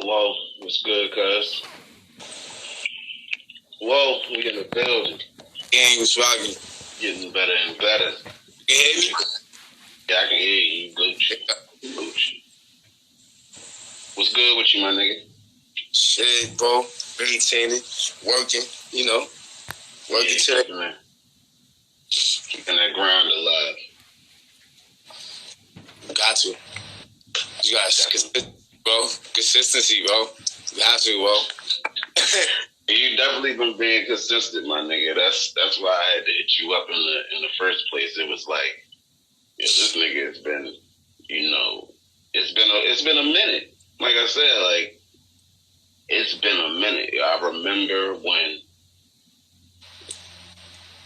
Whoa, what's good, cuz? Whoa, we in the building. Gang was rocking. Getting better and better. You hear me? Yeah, I can hear you. Gucci. What's good with you, my nigga? Shit, bro. Maintaining, working, working today. Keeping that grind alive. Got to. You got bro. Consistency, bro. You have to, bro. You definitely been being consistent, my nigga. That's why I had to hit you up in the first place. It was like, this nigga has been, it's been a minute. Like I said, like, it's been a minute. I remember when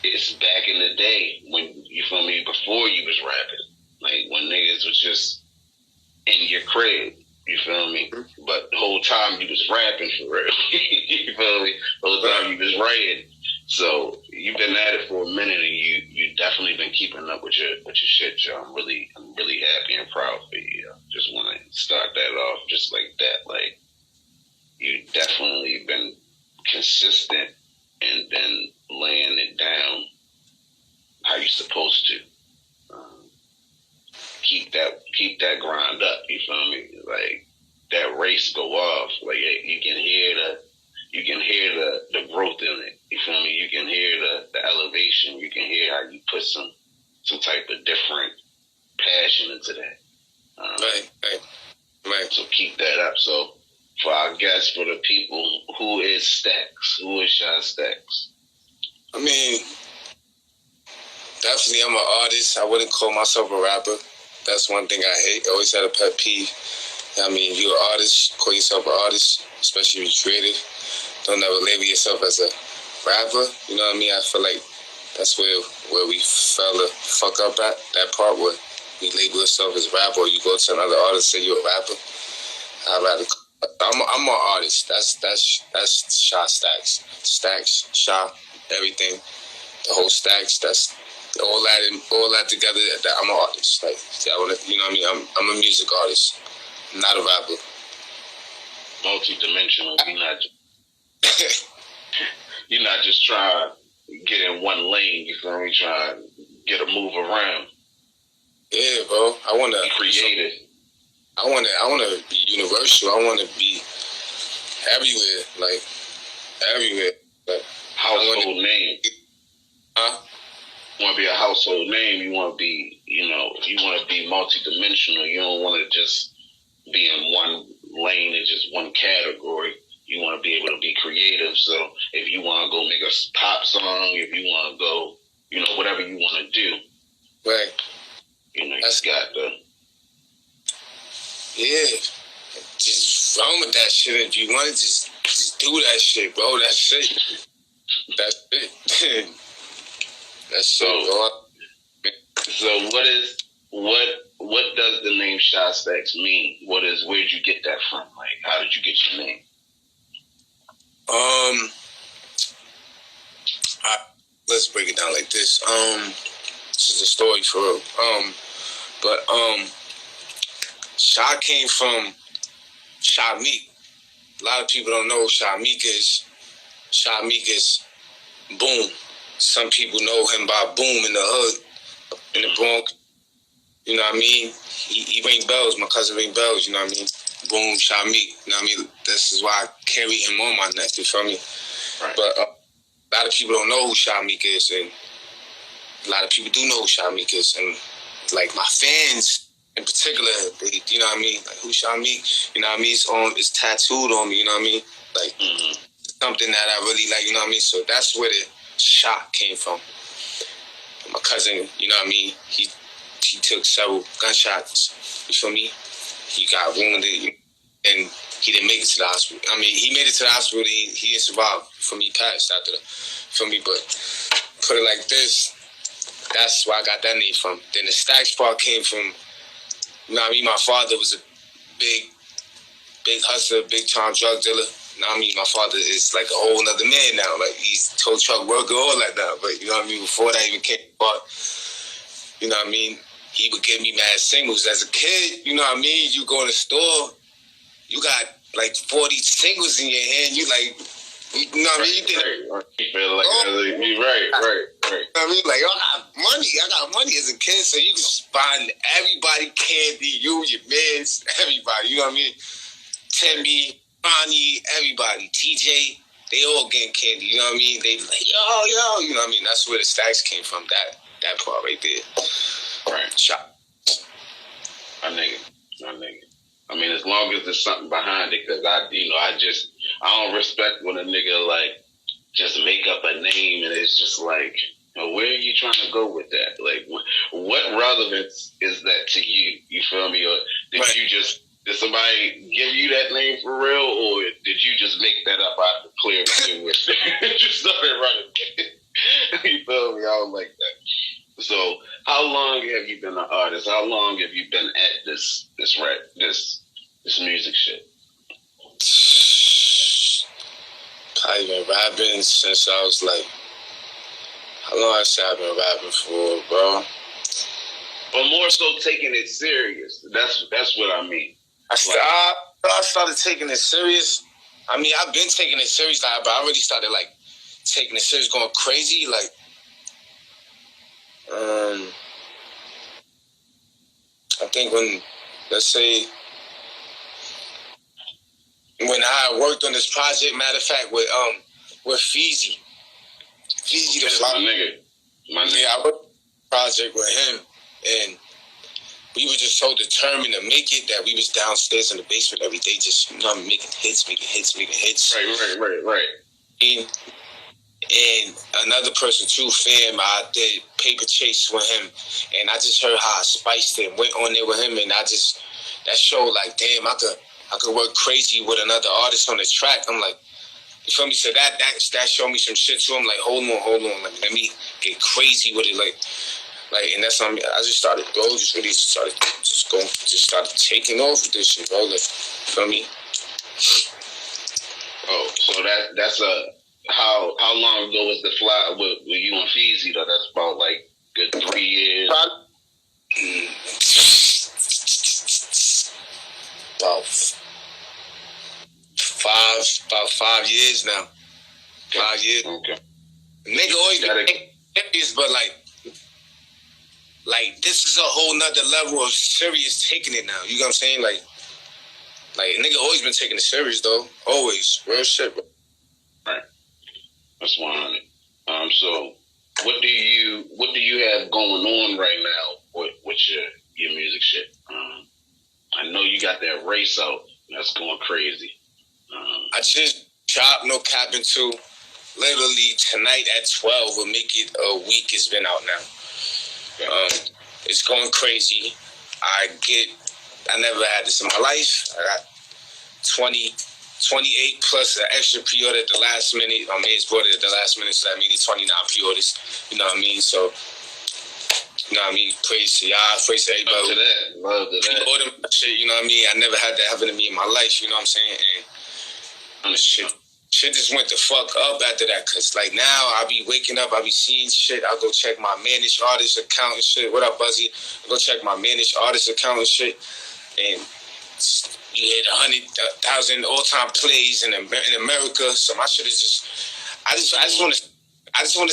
it's back in the day when, you feel me, before you was rapping. Like, when niggas was just in your crib, you feel me? But the whole time you was rapping for real. You feel me? The whole time you was writing. So you've been at it for a minute, and you definitely been keeping up with your shit, yo. I'm really happy and proud for you. Yo. Just want to start that off just like that. Like, you definitely been consistent and been laying it down how you supposed to. Keep that grind up. You feel me? Like, that race go off. Like, you can hear the growth in it. You feel me? You can hear the elevation. You can hear how you put some type of different passion into that. Right. So keep that up. So for our guests, for the people, who is Stacks? Who is Shy Stacks? I mean, definitely I'm an artist. I wouldn't call myself a rapper. That's one thing I hate. I always had a pet peeve. I mean, you're an artist. Call yourself an artist, especially if you're creative. Don't ever label yourself as a rapper. You know what I mean? I feel like that's where we fell the fuck up at. That part where we label yourself as a rapper, or you go to another artist and say you're a rapper. I'd rather. I'm an artist. That's Shy Stacks. Stacks, Shy, everything. The whole Stacks. That's all that together. That I'm an artist. Like, you know what I mean? I'm a music artist, not a rapper. Multi-dimensional. You're not just trying to get in one lane. You feel me? Trying to get a move around. Yeah, bro. I want to be creative. I want to be universal. I want to be everywhere. Like, everywhere. Like, household name. Huh? You want to be a household name. You want to be, you want to be multi-dimensional. You don't want to just be in one lane and just one category. You want to be able to be creative. So if you want to go make a pop song, if you want to go, whatever you want to do. Right. That's got the... Yeah. Just run with that shit. If you want to just do that shit, bro. That's it. That's it. That's so. So what does the name Shy Stacks mean? Where'd you get that from? Like, how did you get your name? Let's break it down like this. This is a story for real. Shy came from Shy Meek. A lot of people don't know who Shy Meek is. Shy Meek is Boom. Some people know him by Boom in the hood, in the Bronx. You know what I mean? He ring bells. My cousin ring bells. You know what I mean? Boom, Shy Meek. You know what I mean? This is why I carry him on my neck. You feel me? Right. But a lot of people don't know who Shy Meek is, and a lot of people do know who Shy Meek is. And like my fans in particular, you know what I mean? Like, who Shy Meek? You know what I mean? It's tattooed on me. You know what I mean? Like, something that I really like. You know what I mean? So that's where the shot came from. My cousin, you know what I mean? He took several gunshots. You feel me? He got wounded, and he didn't make it to the hospital. I mean, he made it to the hospital. He didn't survive. For me, passed after that. For me, but put it like this. That's where I got that name from. Then the Stacks part came from. You know what I mean? My father was a big hustler, big time drug dealer. You know what I mean? My father is like a whole nother man now. Like, he's tow truck worker, all that now. But you know what I mean? Before that even came apart, you know what I mean? He would give me mad singles as a kid. You know what I mean? You go in the store, you got like 40 singles in your hand. You like, you know what I mean? You think, right. You feel like, right. You know what I mean? Like, I got money as a kid, so you can find everybody candy, you, your mans, everybody. You know what I mean? Timmy, Bonnie, everybody, TJ, they all getting candy. You know what I mean? They like, yo, you know what I mean? That's where the stacks came from. That part right there. Right. Shot. My nigga. I mean, as long as there's something behind it, because I don't respect when a nigga like just make up a name and it's just like, where are you trying to go with that? Like, what relevance is that to you? You feel me? Or did somebody give you that name for real, or did you just make that up out of the clear blue? Just started running. You feel me? I don't like that. So, how long have you been an artist? How long have you been at this music shit? Probably been rapping since I was like, how long I say I've been rapping for, bro? Or more so taking it serious. That's what I mean. I started taking it serious. I mean, I've been taking it serious, but I already started like taking it serious, going crazy. Like, I think when I worked on this project, matter of fact, with Feezy the Fly. My nigga. Yeah, I worked on the project with him, and we were just so determined to make it that we was downstairs in the basement every day, just making hits. Right. And another person too, fam, I did Paper Chase with him, and I just heard how I spiced it, went on there with him, and that showed like, damn, I could work crazy with another artist on the track. I'm like, you feel me? So that showed me some shit too. I'm like, hold on, like let me get crazy with it, like, and that's what I just started, bro. Just started taking off with this shit, bro. Like, feel me? Oh, so that's how long ago was the Fly with you and Feezy though? That's about like good 3 years. About 5 years now. 5 years. Okay. Nigga always serious, but like this is a whole nother level of serious taking it now. You know what I'm saying? Like nigga always been taking it serious though. Always. Real shit, bro. Right. That's 100. So what do you have going on right now with your music shit? I know you got that race out. That's going crazy. I just dropped No Cappin 2. Literally tonight at 12 will make it a week. It's been out now. Okay. It's going crazy. I never had this in my life. I got 28 plus an extra pre-order at the last minute. My man's bought it at the last minute, so that means 29 pre-orders. You know what I mean? So, you know what I mean? Praise to y'all, praise to everybody. Love to that. Pre-order shit, you know what I mean? I never had that happen to me in my life, you know what I'm saying? And shit just went the fuck up after that, cause like now I be waking up, I be seeing shit. I go check my managed artist account and shit. What up, Buzzy? I go check my managed artist account and shit, and you hit 100,000 all-time plays in America. So my shit is just, I just want to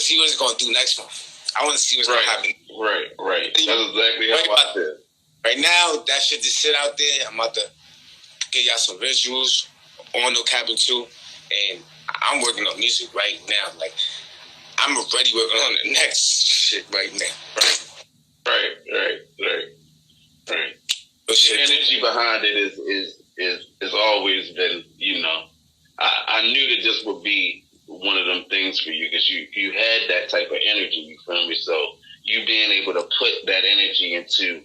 see what it's gonna do next month. I want to see what's gonna happen. Right. That's exactly how I feel. Right now, that shit just sit out there. I'm about to get y'all some visuals on No Cappin 2. And I'm working on music right now. Like, I'm already working on the next shit right now. Right. The energy behind it is always been, you know, I knew that this would be one of them things for you because you had that type of energy, you feel me? So you being able to put that energy into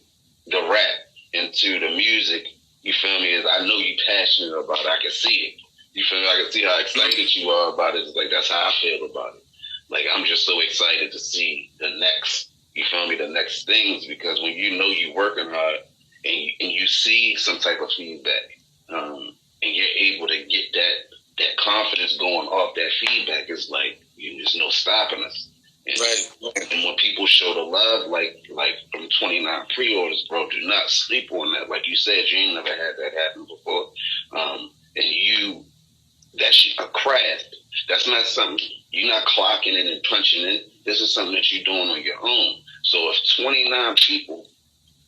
the rap, into the music, you feel me, is I know you passionate about it. I can see it. You feel me? I can see how excited you are about it. It's like, that's how I feel about it. Like, I'm just so excited to see the next, you feel me, the next things, because when you know you're working hard and you see some type of feedback, and you're able to get that confidence going off that feedback, it's like, there's no stopping us. And, right. And when people show the love, like from 29 pre-orders, bro, do not sleep on that. Like you said, you ain't never had that happen before. and that's a craft. That's not something you're not clocking in and punching in. This is something that you're doing on your own. So if 29 people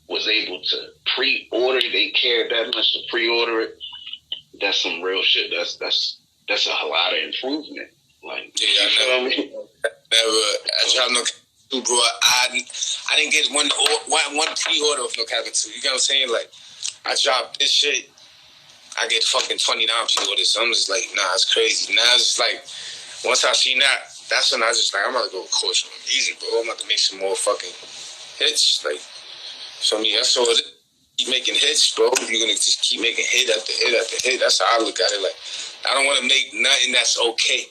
was able to pre-order, they cared that much to pre-order it, that's some real shit. That's a lot of improvement. Like, yeah, I tried no too, bro. I didn't get one pre-order of no Cabin 2. You get what I'm saying? Like, I dropped this shit, I get fucking 29 pre-orders. So I'm just like, nah, it's crazy. Now it's just like, once I seen that, that's when I was just like, I'm about to go record some music, bro. I'm about to make some more fucking hits. Like, so me, that's all it is. Keep making hits, bro. You're gonna just keep making hit after hit after hit. That's how I look at it. Like, I don't want to make nothing that's okay.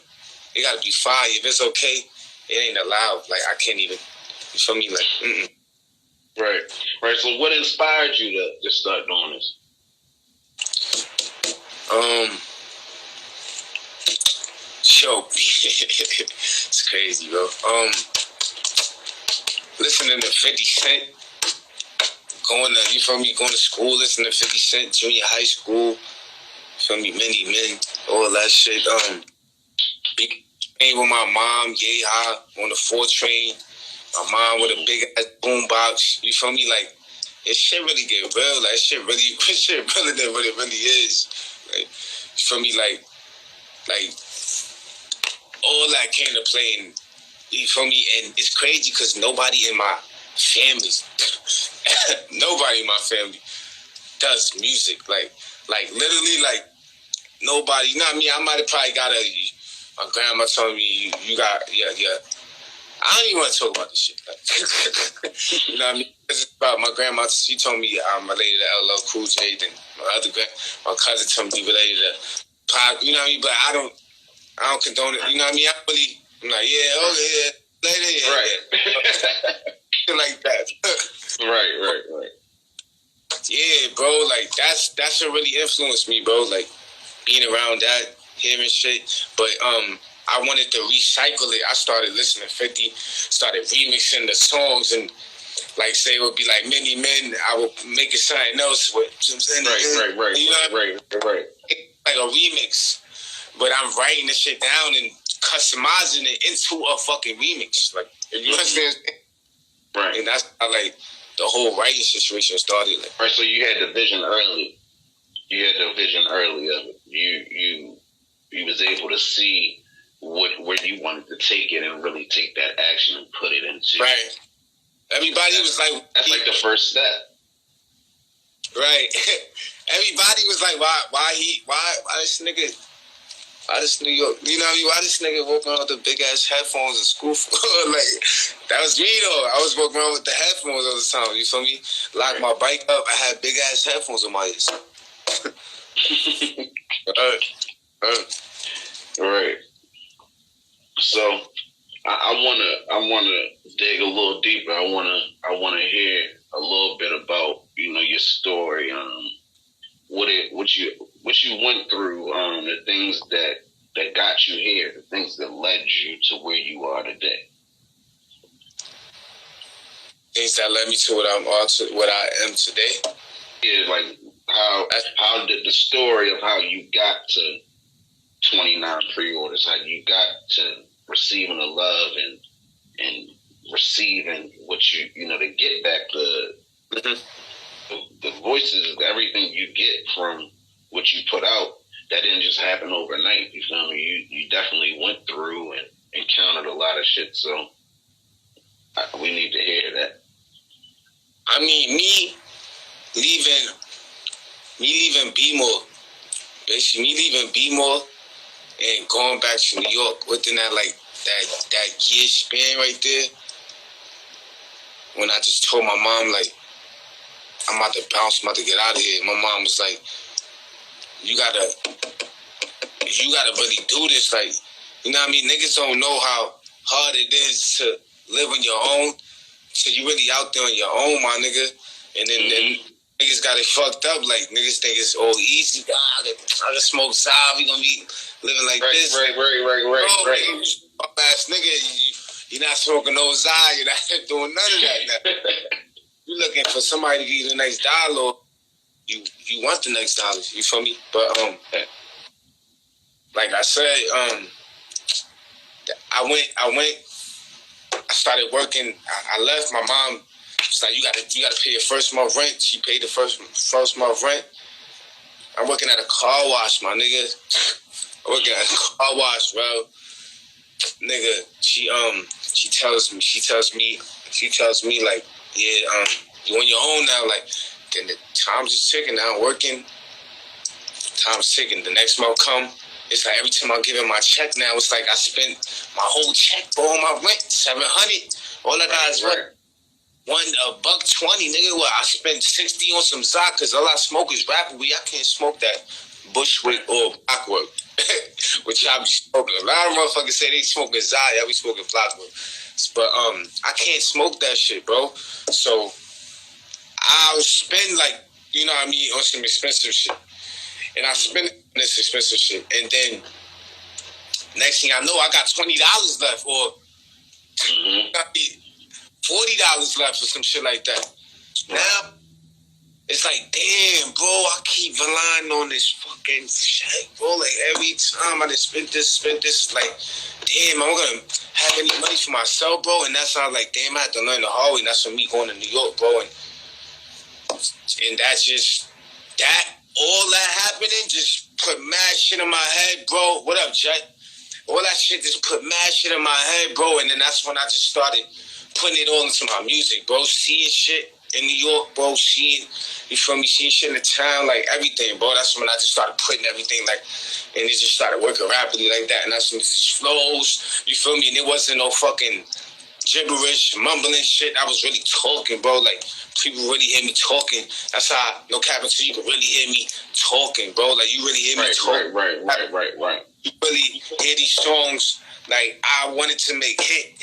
It gotta be fire. If it's okay, it ain't allowed. Like, I can't even. You feel me? Like, Right. So, what inspired you to start doing this? Yo, it's crazy, bro. Listening to 50 Cent, going to school, listening to 50 Cent, junior high school, you feel me, Many Men, all that shit. Being with my mom, yay high, on the 4 train, my mom with a big ass boombox, you feel me, like, it shit really get real, like, shit realer than what it really is, like, you feel me, like, all that came to play, and you feel me, and it's crazy because nobody in my family does music, like literally, like, nobody, you know what I mean, I might have probably got my grandma told me, you got, yeah, I don't even want to talk about this shit, like, you know what I mean, it's about my grandma, she told me I'm related to LL Cool J, then my cousin told me related to Pop, you know what I mean, but I don't condone it, you know what I mean, I'm like, yeah, okay, yeah, later, yeah, right. Yeah. Like that. Right. Yeah, bro, like, that's what really influenced me, bro, like, being around that, hearing shit, but, I wanted to recycle it. I started listening to 50, started remixing the songs, and, like, say it would be like Many Men, I would make it something else with, right. You know, right. Like a remix, but I'm writing this shit down and customizing it into a fucking remix. Like, you understand? Right. And that's how, like, the whole writing situation started. Like, right. So you had the vision early. Of it. You was able to see where you wanted to take it and really take that action and put it into. Right. Everybody was like, that's like the first step. Right. Everybody was like, why this nigga, why this New York, you know what I mean? Why this nigga walking around with the big ass headphones in school? Like, that was me though. I was walking around with the headphones all the time. You feel me? Locked my bike up. I had big ass headphones on my ears. Right. So I wanna dig a little deeper. I wanna hear a little bit about, you know, your story. What you went through. The things that got you here. The things that led you to where you are today. Things that led me to what I am today. Yeah, like how did the story of how you got to 29 pre-orders, how you got to receiving the love and receiving what you know, to get back the voices, everything you get from what you put out, that didn't just happen overnight. You feel me? You definitely went through and encountered a lot of shit. So we need to hear that. I mean, me leaving B-More, basically me leaving B-More and going back to New York within that, like, that year span right there, when I just told my mom, like, I'm about to bounce, I'm about to get out of here. My mom was like, you gotta really do this. Like, you know what I mean? Niggas don't know how hard it is to live on your own. So you really out there on your own, my nigga. And then niggas got it fucked up. Like, niggas think it's all easy. I can smoke Zav. We gonna be living like this. Right. Ass nigga, you're not smoking no Zav. You're not doing none of that now. You looking for somebody to give you a nice dialogue. you want the next dollars. You feel me? But like I said, I started working. I left. My mom was like, you gotta pay your first month rent. She paid the first month rent. I'm working at a car wash, my nigga. I'm working at a car wash, bro. Nigga, she tells me like, yeah, you on your own now. Like, then the time's just ticking now. I'm working. Time's ticking. The next month come. It's like every time I give him my check now, it's like I spent my whole check, bro, on my rent, $700. All I got is $1.20, nigga. What I spent $60 on some Zod, cause all I smoke is rapper weed. I can't smoke that Bushwick or Blockwood, which I be smoking. A lot of motherfuckers say they smoking Zod. I be smoking Blockwood, but I can't smoke that shit, bro. So I'll spend like, you know what I mean, on some expensive shit. And I spend this expensive shit. And then next thing I know, I got $20 left or $40 left or some shit like that. Now, it's like, damn, bro, I keep relying on this fucking shit, bro. Like, every time I just spent this, it's like, damn, I'm going to have any money for myself, bro. And that's how, like, damn, I had to learn the hard way. And that's for me going to New York, bro. And that's just, all that happening just put mad shit in my head, bro. What up, Jet? All that shit just put mad shit in my head, bro. And then that's when I just started putting it all into my music, bro. Seeing shit in New York, bro. Seeing shit in the town, like everything, bro. That's when I just started putting everything, like, and it just started working rapidly like that. And that's when it just flows, you feel me? And it wasn't no fucking gibberish, mumbling shit. I was really talking, bro. Like, people really hear me talking. That's how, no capping, so you can really hear me talking, bro. Like, you really hear me talking. Right. You really hear these songs. Like, I wanted to make hit.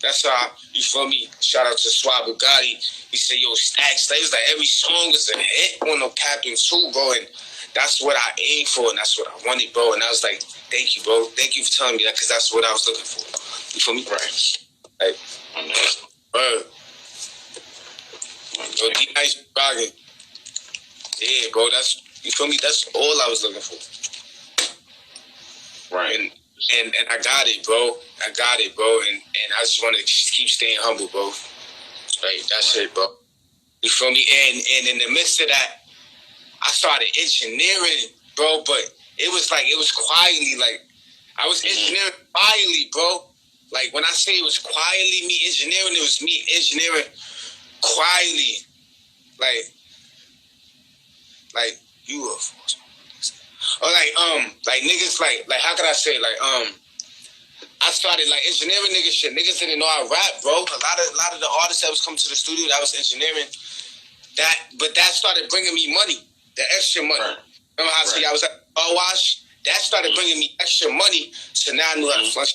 That's how, you feel me? Shout out to Swab Bugatti. He said, yo, Stacks. It was like every song was a hit on no capping too, bro. And that's what I aimed for, and that's what I wanted, bro. And I was like, thank you, bro. Thank you for telling me that, because that's what I was looking for. You feel me? Right. Like, yo, D-Nice bargain. Yeah, bro, that's, you feel me? That's all I was looking for. Right. And I got it, bro. And I just want to keep staying humble, bro. Like, that's it, bro. You feel me? And in the midst of that, I started engineering, bro, but it was quietly, like, I was engineering quietly, bro. Like, when I say it was quietly me engineering, it was me engineering quietly. Like UFOs. Or like niggas, like how could I say, I started like engineering niggas shit. Niggas didn't know I rap, bro. A lot of the artists that was coming to the studio, that was engineering. But that started bringing me money, the extra money. Right. Remember how I said I was at car wash? That started bringing me extra money. So now I knew how to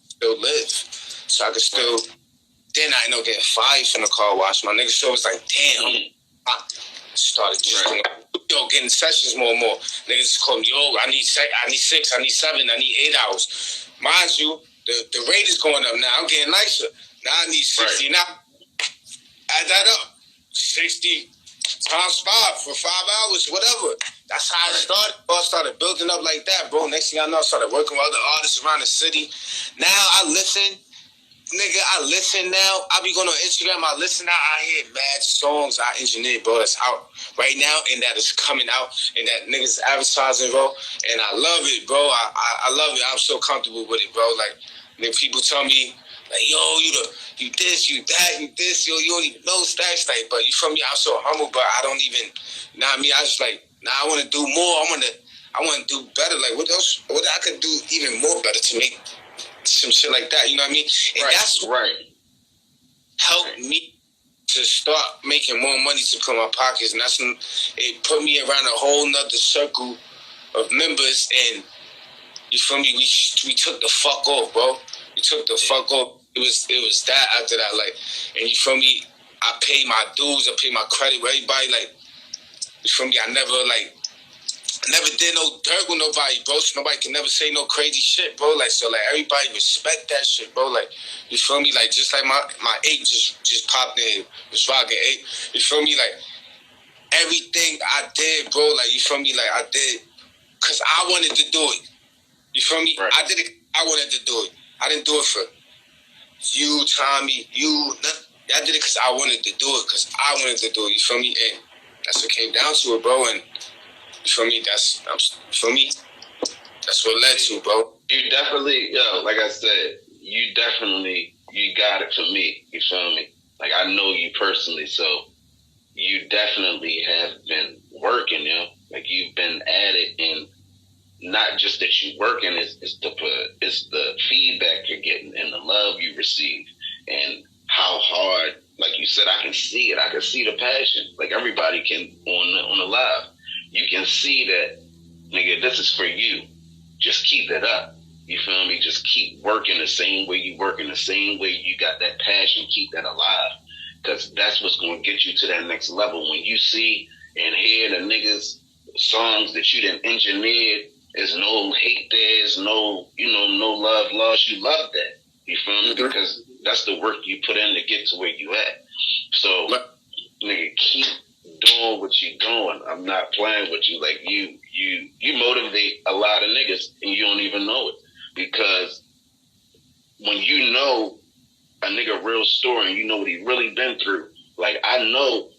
still live. So I could still. Then I ended up getting fired from the car wash. My nigga still was like, damn. I started just getting sessions more and more. Niggas call me, yo, I need 6, I need 7, I need 8 hours. Mind you, the rate is going up now. I'm getting nicer. Now I need 60. Right. Now, add that up. 60 times 5 for 5 hours, whatever. That's how I started. I started building up like that, bro. Next thing I know, I started working with other artists around the city. Now I listen. Nigga, I listen now. I be going on Instagram. I listen now. I hear mad songs I engineered, bro. That's out right now, and that is coming out, and that niggas advertising, bro. And I love it, bro. I love it. I'm so comfortable with it, bro. Like, when people tell me, like, yo, you this, you that, you this, yo, you don't even know Stacks, like, but you feel me? I'm so humble, but I don't even, you know what I mean? I just like, I want to do more. I want to do better. Like, what else? What I could do even more better to make some shit like that, you know what I mean? And that's what helped me to start making more money to put in my pockets, and that's when it put me around a whole nother circle of members, and you feel me? We took the fuck off, bro. We took the fuck off. It was that after that, like, and you feel me? I paid my dues, I paid my credit with everybody, like, you feel me? I never did no dirt with nobody, bro. So nobody can never say no crazy shit, bro. Like, so, like, everybody respect that shit, bro. Like, you feel me? Like, just like my 8 just popped in, was rocking 8. You feel me? Like, everything I did, bro, like, you feel me? Like, I did because I wanted to do it. You feel me? Right. I did it. I wanted to do it. I didn't do it for you, Tommy, you. I did it because I wanted to do it because I wanted to do it. You feel me? And that's what came down to it, bro. And you feel me? You feel me? That's what led to, bro. You definitely, like I said, you got it for me. You feel me? Like, I know you personally, so you definitely have been working, Like, you've been at it, and not just that you working, it's the feedback you're getting and the love you receive, and how hard, like you said, I can see it. I can see the passion. Like, everybody can on the live. You can see that, nigga, this is for you. Just keep it up. You feel me? Just keep working the same way you working, the same way you got that passion. Keep that alive, because that's what's going to get you to that next level. When you see and hear the niggas songs that you done engineered, there's no hate there, there's no, no love lost. You love that. You feel me? Because that's the work you put in to get to where you at. So, nigga, keep doing what you doing. I'm not playing with you. Like, you motivate a lot of niggas and you don't even know it. Because when you know a nigga real story and you know what he really been through, like, I know,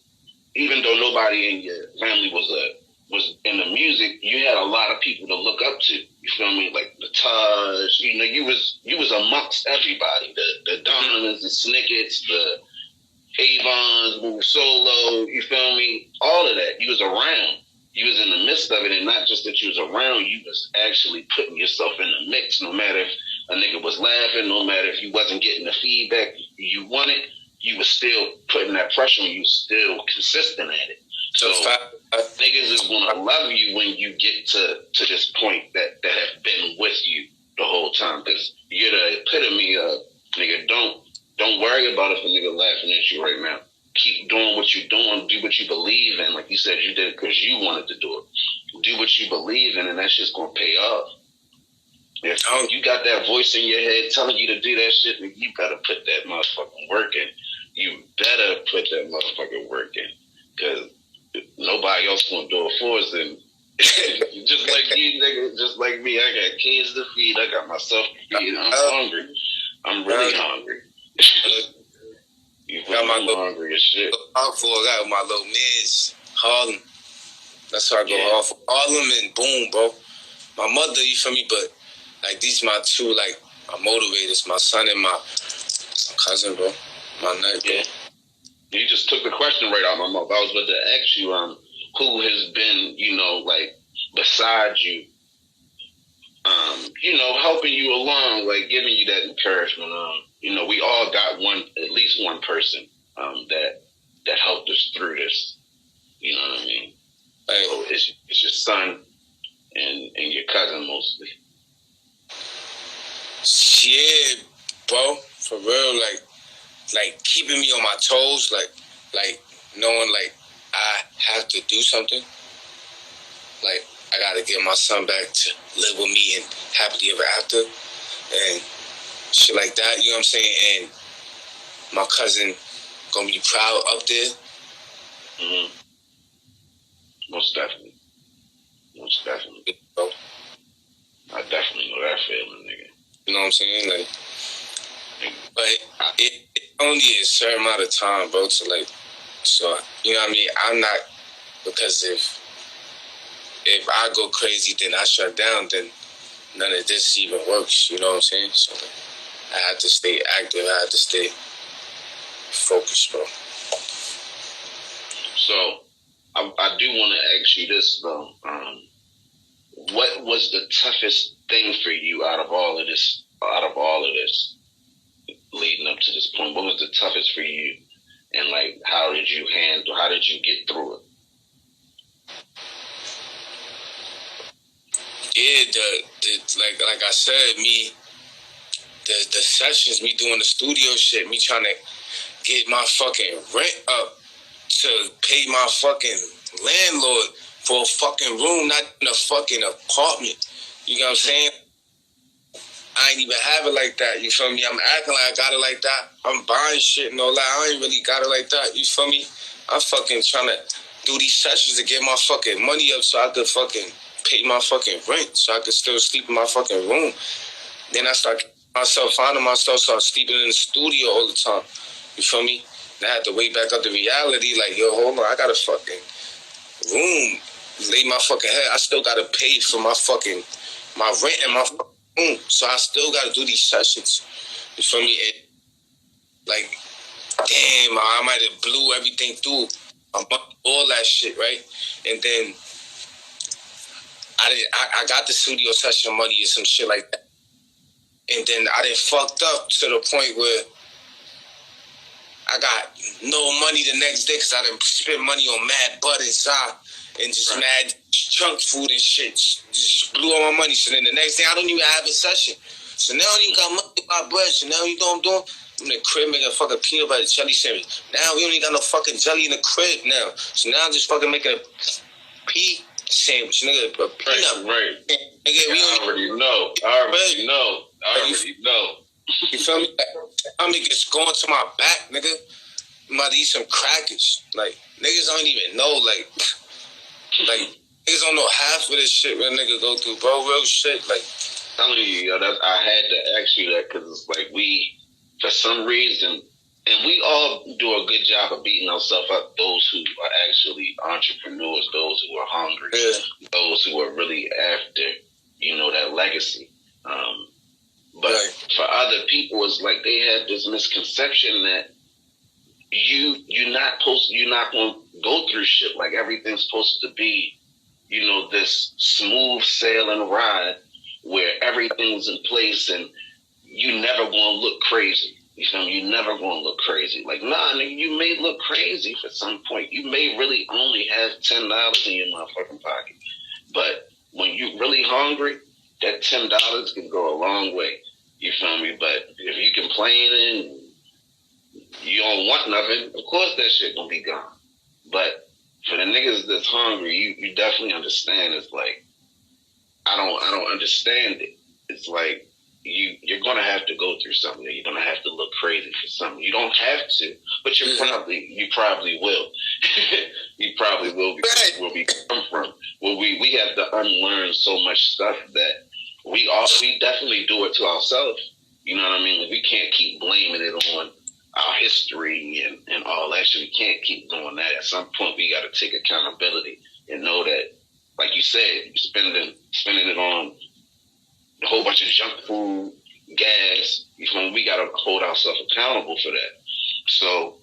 even though nobody in your family was in the music, you had a lot of people to look up to. You feel me? Like the Taj, you was amongst everybody. The Donovans, the Snickets, the Avons, Move Solo, you feel me? All of that. You was around. You was in the midst of it, and not just that you was around, you was actually putting yourself in the mix. No matter if a nigga was laughing, no matter if you wasn't getting the feedback you wanted, you was still putting that pressure on you, still consistent at it. So niggas is gonna love you when you get to this point that have been with you the whole time, because you're the epitome of, nigga, don't worry about if a nigga laughing at you right now. Keep doing what you're doing. Do what you believe in. Like you said, you did it because you wanted to do it. Do what you believe in, and that's just gonna pay off. If you got that voice in your head telling you to do that shit, you gotta put that motherfucking work in. You better put that motherfucking work in, because nobody else gonna do it for us. And just like you, nigga, just like me, I got kids to feed. I got myself to feed. I'm hungry. I'm really hungry. You got my hungry as shit. I got my little mans, Harlem. That's where I go off. Harlem and boom, bro. My mother, you feel me? But like, these my two, like, my motivators, my son and my cousin, bro. My nut, bro. Yeah. You just took the question right out of my mouth. I was about to ask you, who has been, like, beside you, helping you along, like, giving you that encouragement. We all got at least one person, that helped us through this. You know what I mean? So it's your son and your cousin mostly. Yeah, bro, for real, like keeping me on my toes, like knowing, like, I have to do something. Like, I gotta get my son back to live with me and happily ever after, and shit like that. You know what I'm saying? And my cousin gonna be proud up there. Mm-hmm. Most definitely. Bro. I definitely know that feeling, nigga. You know what I'm saying? Like, but it only a certain amount of time, bro, to, like, so, you know what I mean? I'm not, because if I go crazy, then I shut down, then none of this even works, you know what I'm saying? So, like, I have to stay active, I have to stay focused, bro. So, I do want to ask you this, though. What was the toughest thing for you out of all of this, leading up to this point? What was the toughest for you? And, like, how did you get through it? Yeah, like I said, the sessions, me doing the studio shit, me trying to get my fucking rent up to pay my fucking landlord for a fucking room, not in a fucking apartment. You know what I'm saying? I ain't even have it like that. You feel me? I'm acting like I got it like that. I'm buying shit and all that. I ain't really got it like that. You feel me? I'm fucking trying to do these sessions to get my fucking money up so I could fucking pay my fucking rent, so I could still sleep in my fucking room. Then I finding myself start sleeping in the studio all the time. You feel me? And I had to wake back up to reality, like, yo, hold on, I got a fucking room, lay my fucking head. I still gotta pay for my rent and my fucking room. So I still gotta do these sessions. You feel me? And, like, damn, I might have blew everything through, all that shit, right? And then I got the studio session money or some shit like that. And then I done fucked up to the point where I got no money the next day because I done spent money on mad butt inside and just mad junk food and shit. Just blew all my money. So then the next day I don't even have a session. So now I don't even got money to buy bread. So now you know what I'm doing? I'm in the crib making a fucking peanut butter jelly sandwich. Now we don't even got no fucking jelly in the crib now. So now I'm just fucking making a pea sandwich, nigga, a peanut. Right. Nigga, I already know. I already know. You feel me? I mean, it's going to my back, nigga. I'm about to eat some crackers. Like, niggas don't even know, like niggas don't know half of this shit when nigga go through, bro. Real shit, like. Telling you, yo, I had to ask you that because it's like we, for some reason, and we all do a good job of beating ourselves up, those who are actually entrepreneurs, those who are hungry, those who are really after, that legacy. But for other people, it's like they have this misconception that you're not going to go through shit. Like everything's supposed to be, this smooth sailing ride where everything's in place and you never going to look crazy. You feel me? You never going to look crazy. Like, nah, nigga, you may look crazy for some point. You may really only have $10 in your motherfucking pocket. But when you really hungry, that $10 can go a long way. You feel me? But if you complaining and you don't want nothing, of course that shit gonna be gone. But for the niggas that's hungry, you definitely understand. It's like, I don't understand it. It's like, you're gonna have to go through something. You're gonna have to look crazy for something. You don't have to, but you probably will. You probably will, because where we come from, where we have to unlearn so much stuff that we definitely do it to ourselves. You know what I mean? Like, we can't keep blaming it on our history and all that shit. We can't keep doing that. At some point, we got to take accountability and know that, like you said, spending it on a whole bunch of junk food, gas. You feel me? We got to hold ourselves accountable for that. So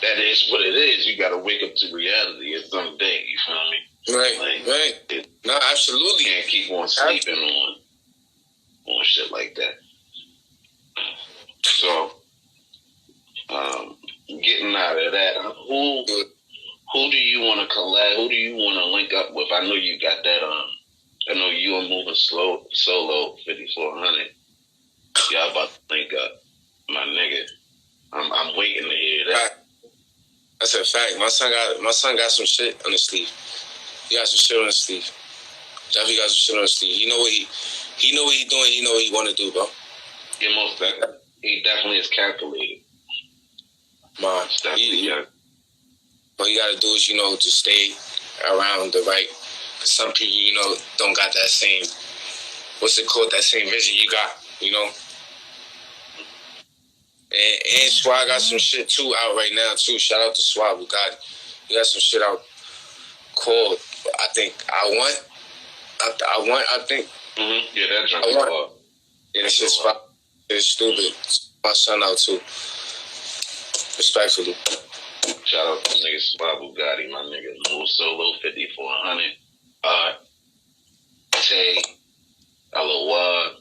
that is what it is. You got to wake up to reality at some day. You feel me? Right. No, absolutely. You can't keep on sleeping on shit like that. So, getting out of that, who do you want to collab? Who do you want to link up with? I know you got that. I know you are moving solo 5400. Y'all about to link up, my nigga. I'm waiting to hear that. That's a fact. My son got some shit on the sleeve. He got some shit on the sleeve. Definitely got some shit on the sleeve. He know what he doing. He know what he want to do, bro. Yeah, most definitely. He definitely is calculated. Man, what you got to do is, to stay around the right. Cause some people, don't got that same, that same vision you got, And Swag got some shit too out right now too. Shout out to Swag. He got some shit out called, I think, I Want. Mm-hmm. Yeah, that junk is Yeah, it's just fire. It's stupid. My son out too. Respectfully. Shout out to nigga Swab Bugatti, my nigga Move Solo 5400. Tay, LOY.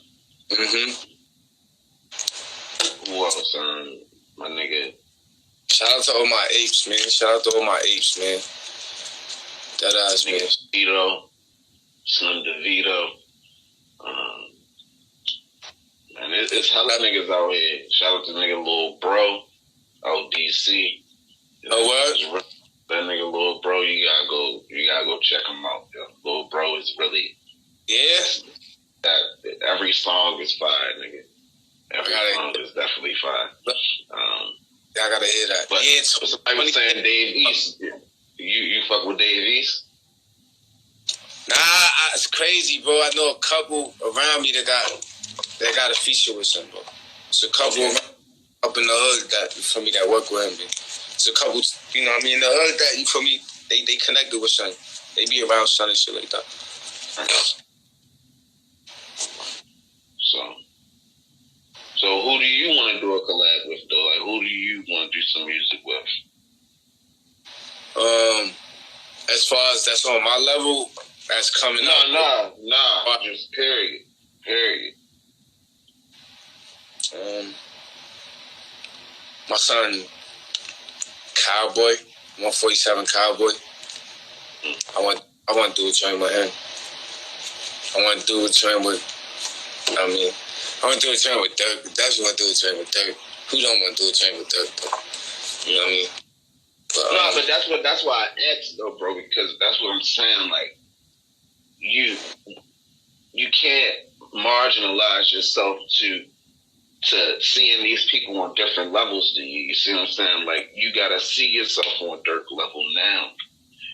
Who else? My nigga. Shout out to all my apes, man. That ass, man. Vito, Slim DeVito. Man, it's hella niggas out here. Shout out to nigga Lil Bro, ODC. What? That nigga Lil Bro, you gotta go check him out. Yo. Lil Bro is really, every song is fire, nigga. Every song is definitely fire. I gotta hear that. But yeah, somebody was saying Dave East. You fuck with Dave East? Nah, it's crazy, bro. I know a couple around me that got a feature with him, bro. It's a couple up in the hood that, you feel me, that work with him. It's a couple, you know what I mean, in the hood that, you feel me, they connected with son. They be around son and shit like that. So who do you want to do a collab with, though? Like, who do you want to do some music with? As far as that's on my level, that's coming up. Nah. Just period. My son, Cowboy, 147 Cowboy. I want to do a joint with him. I want to do a joint with, I want to do a joint with Dirk. Definitely want to do a joint with Dirk. Who don't want to do a joint with Dirk, though? You know what I mean? But that's why I asked, though, bro, because that's what I'm saying. Like, you can't marginalize yourself to seeing these people on different levels than you. You see what I'm saying? Like, you gotta see yourself on Dirk level now.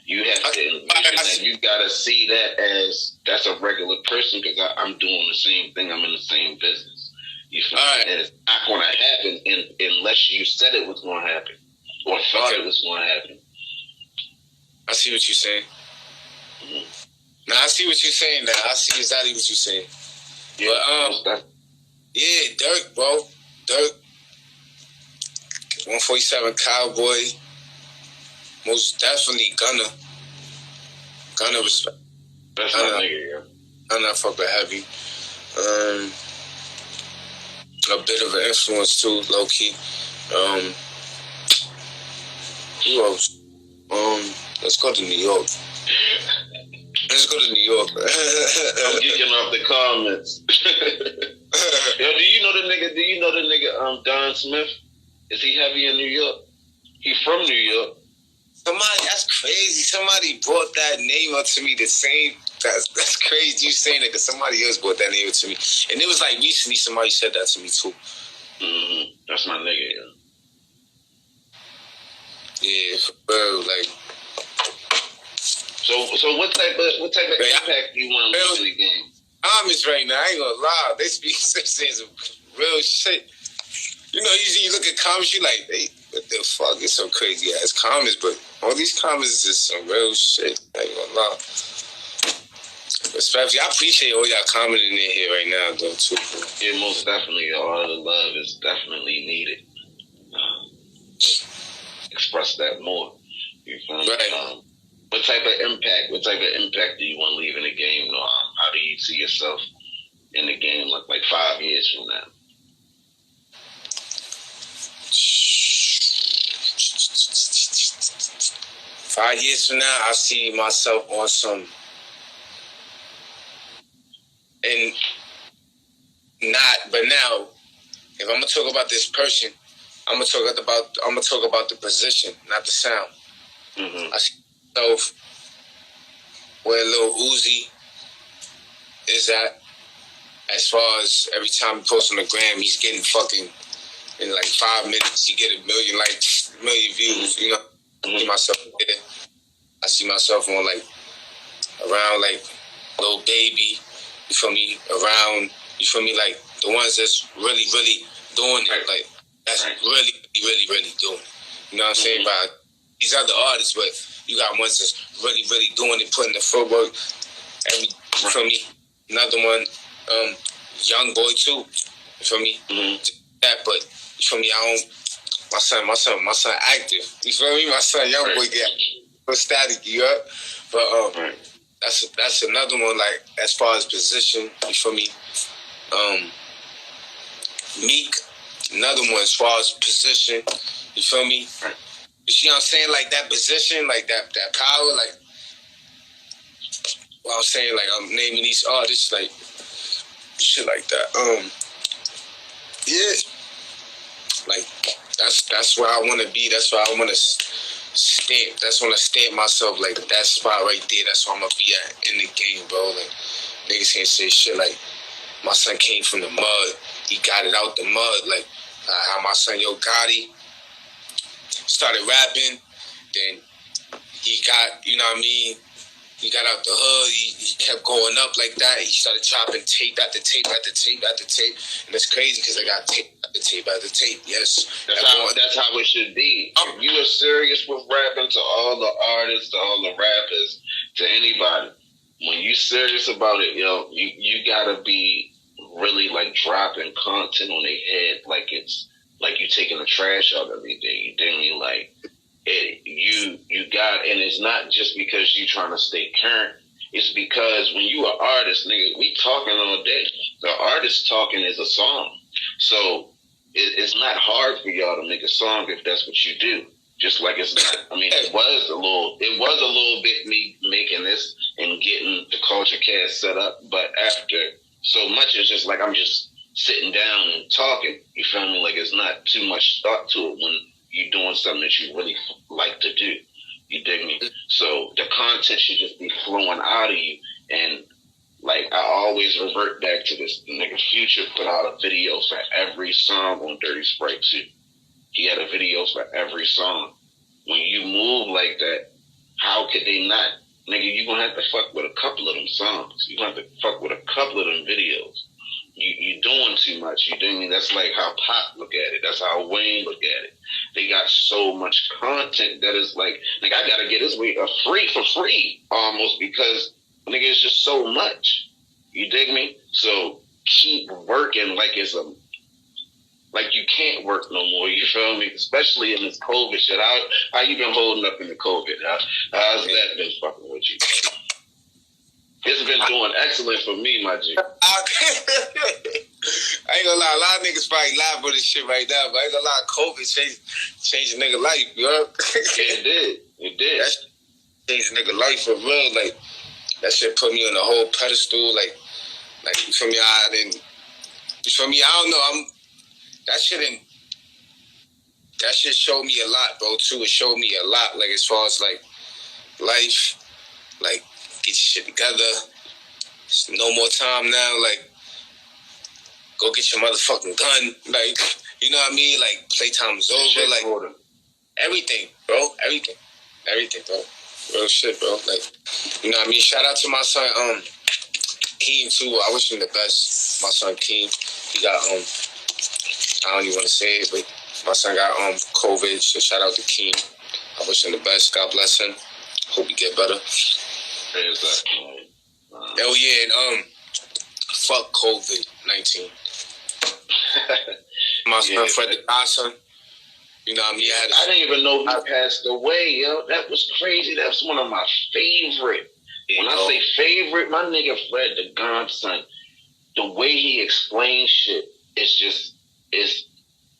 You have to envision that. You gotta see that as that's a regular person, because I'm doing the same thing. I'm in the same business. You feel me? And it's not gonna happen unless you said it was gonna happen or thought it was gonna happen. I see what you're saying. Mm-hmm. Now I see what you're saying. Now I see exactly what you're saying. Yeah, but yeah, Dirk, bro. Dirk, 147 Cowboy. Most definitely Gunna respect. That's my nigga, yeah. Gunna fuck with heavy. A bit of an influence too, low key. Who else? Let's go to New York. Let's go to New York. I'm geeking off the comments. Yo, do you know the nigga Don Smith? Is he heavy in New York? He from New York. That's crazy. Somebody brought that name up to me the same. That's crazy you saying it, because somebody else brought that name up to me. And it was like recently somebody said that to me too. Mm-hmm. That's my nigga, yeah. Yeah, for real, like. So what type of impact do you want to leave in the game? Comments right now, I ain't gonna lie. They saying some real shit. You know, usually you look at comments, you like, hey, what the fuck? It's some crazy ass comments, but all these comments is some real shit. I ain't gonna lie. Especially, I appreciate all y'all commenting in here right now, though, too. Yeah, most definitely. All the love is definitely needed. Express that more. You feel me? Right. What type of impact do you want to leave in the game? How do you see yourself in the game like 5 years from now? Five years from now, I see myself on some, and but now, if I'm gonna talk about this person, I'm gonna talk about the position, not the sound. Mm-hmm. I see myself where Lil Uzi is at, as far as every time he posts on the gram, he's getting fucking, in like 5 minutes, he get 1 million likes, 1 million views, you know. I see myself there. I see myself on like, around like Lil Baby, you feel me, around, you feel me, like the ones that's really, really doing it, like, that's really, really, really doing it. You know what I'm saying? By these other artists, but you got ones that's really, really doing it, putting the footwork. You feel me? Another one, Young Boy too. You feel me? That, but you feel me? My son active. You feel me? My son Young Boy get static, you up. But that's another one. Like, as far as position, you feel me? Meek, another one as far as position. You feel me? You see what I'm saying? Like that position, like that power, like what I'm saying, like I'm naming these artists, like shit like that. Yeah. Like that's where I wanna be, that's where I wanna stamp. That's when I stamp myself, like that spot right there, that's where I'm gonna be at in the game, bro. Like niggas can't say shit like my son came from the mud, he got it out the mud, like how my son Yo Gotti started rapping. Then he got, you know what I mean? He got out the hood. He kept going up like that. He started dropping tape after tape after tape after tape. And it's crazy because I got tape after tape after tape. Yes. That's how it should be. If you are serious with rapping, to all the artists, to all the rappers, to anybody, when you serious about it, yo, you gotta be really like dropping content on their head like it's like you taking the trash out every day. You dig me? Like you got, and it's not just because you trying to stay current. It's because when you are artist, nigga, we talking all day. The artist talking is a song, so it's not hard for y'all to make a song if that's what you do. Just like it's not. I mean, it was a little bit me making this and getting the Culture Cast set up, but after so much, it's just like I'm just sitting down and talking. You feel me? Like it's not too much thought to it when you're doing something that you really like to do. You dig me? So the content should just be flowing out of you. And like I always revert back to this. The nigga Future put out a video for every song on Dirty Sprite 2. He had a video for every song. When you move like that, how could they not? Nigga, you gonna have to fuck with a couple of them songs. You gonna have to fuck with a couple of them videos. You doing too much. You dig me? That's like how Pop look at it. That's how Wayne look at it. They got so much content that is like I gotta get this week free for free almost because nigga it's just so much. You dig me? So keep working like it's like you can't work no more. You feel me? Especially in this COVID shit. How you been holding up in the COVID? How's that been fucking with you? It's been doing excellent for me, my G. I ain't gonna lie, a lot of niggas probably laugh for this shit right now, but I ain't gonna lie, COVID changed a nigga life, you know? It did. That changed a nigga life for real. Like, that shit put me on a whole pedestal. Like you feel me? You feel me? I don't know. That shit showed me a lot, bro, too. It showed me a lot, like, as far as, like, life, like, get your shit together. It's no more time now. Like, go get your motherfucking gun. Like, you know what I mean? Like, playtime is over. Like, everything, bro. Everything, bro. Real shit, bro. Like, you know what I mean? Shout out to my son, Keem, too. I wish him the best. My son, Keem. He got, I don't even want to say it, but my son got, COVID. So shout out to Keem. I wish him the best. God bless him. Hope he get better. Hell yeah, and fuck COVID-19. My son Fred the Godson. You know what I mean? I didn't even know he passed away, yo. That was crazy. That's one of my favorite. When I say favorite, my nigga Fred the Godson, the way he explains shit, it's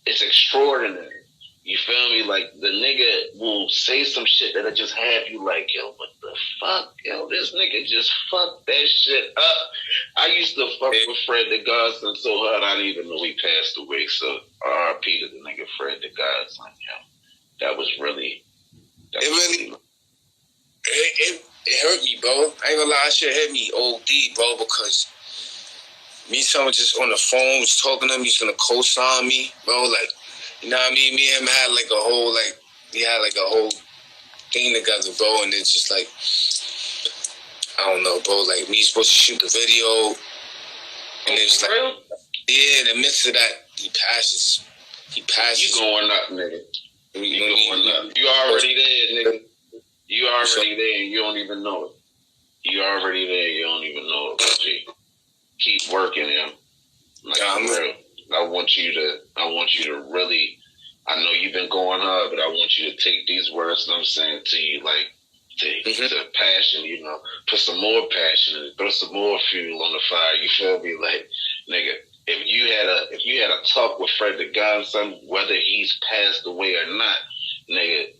extraordinary. You feel me? Like, the nigga will say some shit that'll just have you like, yo, what the fuck? Yo, this nigga just fucked that shit up. I used to fuck with Fred the Godson so hard I didn't even know he passed away. So, R.I.P. to the nigga Fred the Godson, yo. That was really... It hurt me, bro. I ain't gonna lie, that shit hit me OD, bro, because me and someone just on the phone was talking to him, he's gonna co-sign me, bro, like, you know what I mean? Me and him had like a whole, like, we had like a whole thing together, bro, and it's just like, I don't know, bro, like, me supposed to shoot the video, and it's like, yeah, in the midst of that, he passes. You going up, nigga. You going up. You already there, nigga. You already there, and you don't even know it. You already there, you don't even know it, G. Keep working, him. Like, I'm real. I want you to really, I know you've been going hard, but I want you to take these words that I'm saying to you, like, to passion, you know, put some more passion in it, throw some more fuel on the fire, you feel me? Like, nigga, if you had a talk with Fred the Godson, whether he's passed away or not, nigga,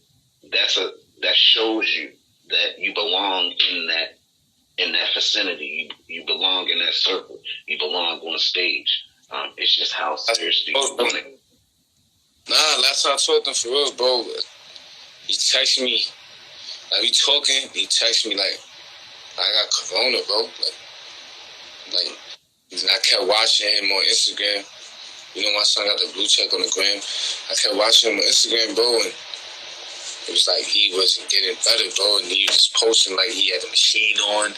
that shows you that you belong in that vicinity. You belong in that circle. You belong on stage. It's just how seriously you want it. Nah, last time I talked to him for real, bro. He texted me, like, we talking, he texted me, like, I got corona, bro. Like, and I kept watching him on Instagram. You know, my son got the blue check on the gram. I kept watching him on Instagram, bro, and It was like he wasn't getting better, bro, and he was just posting like he had the machine on.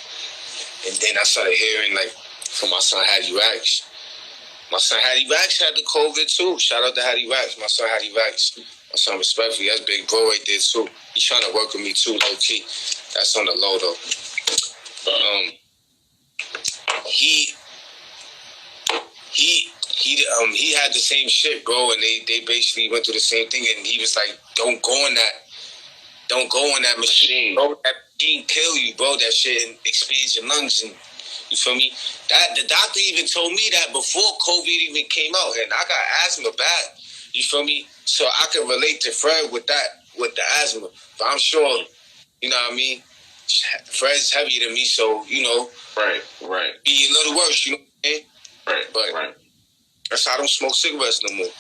And then I started hearing like from my son Hattie Wax. My son Hattie Wax had the COVID too. Shout out to Hattie Wax. My son Hattie Wax. My son respectfully, that's big bro right there too. He's trying to work with me too, low key. That's on the low though. But he had the same shit, bro, and they basically went through the same thing, and he was like, don't go in that machine, bro. That machine kill you, bro. That shit expands your lungs, and you feel me? That the doctor even told me that before COVID even came out, and I got asthma bad. You feel me? So I can relate to Fred with the asthma. But I'm sure, you know what I mean? Fred's heavier than me, so you know. Right. Be a little worse, you know what I mean? Right. That's how I don't smoke cigarettes no more.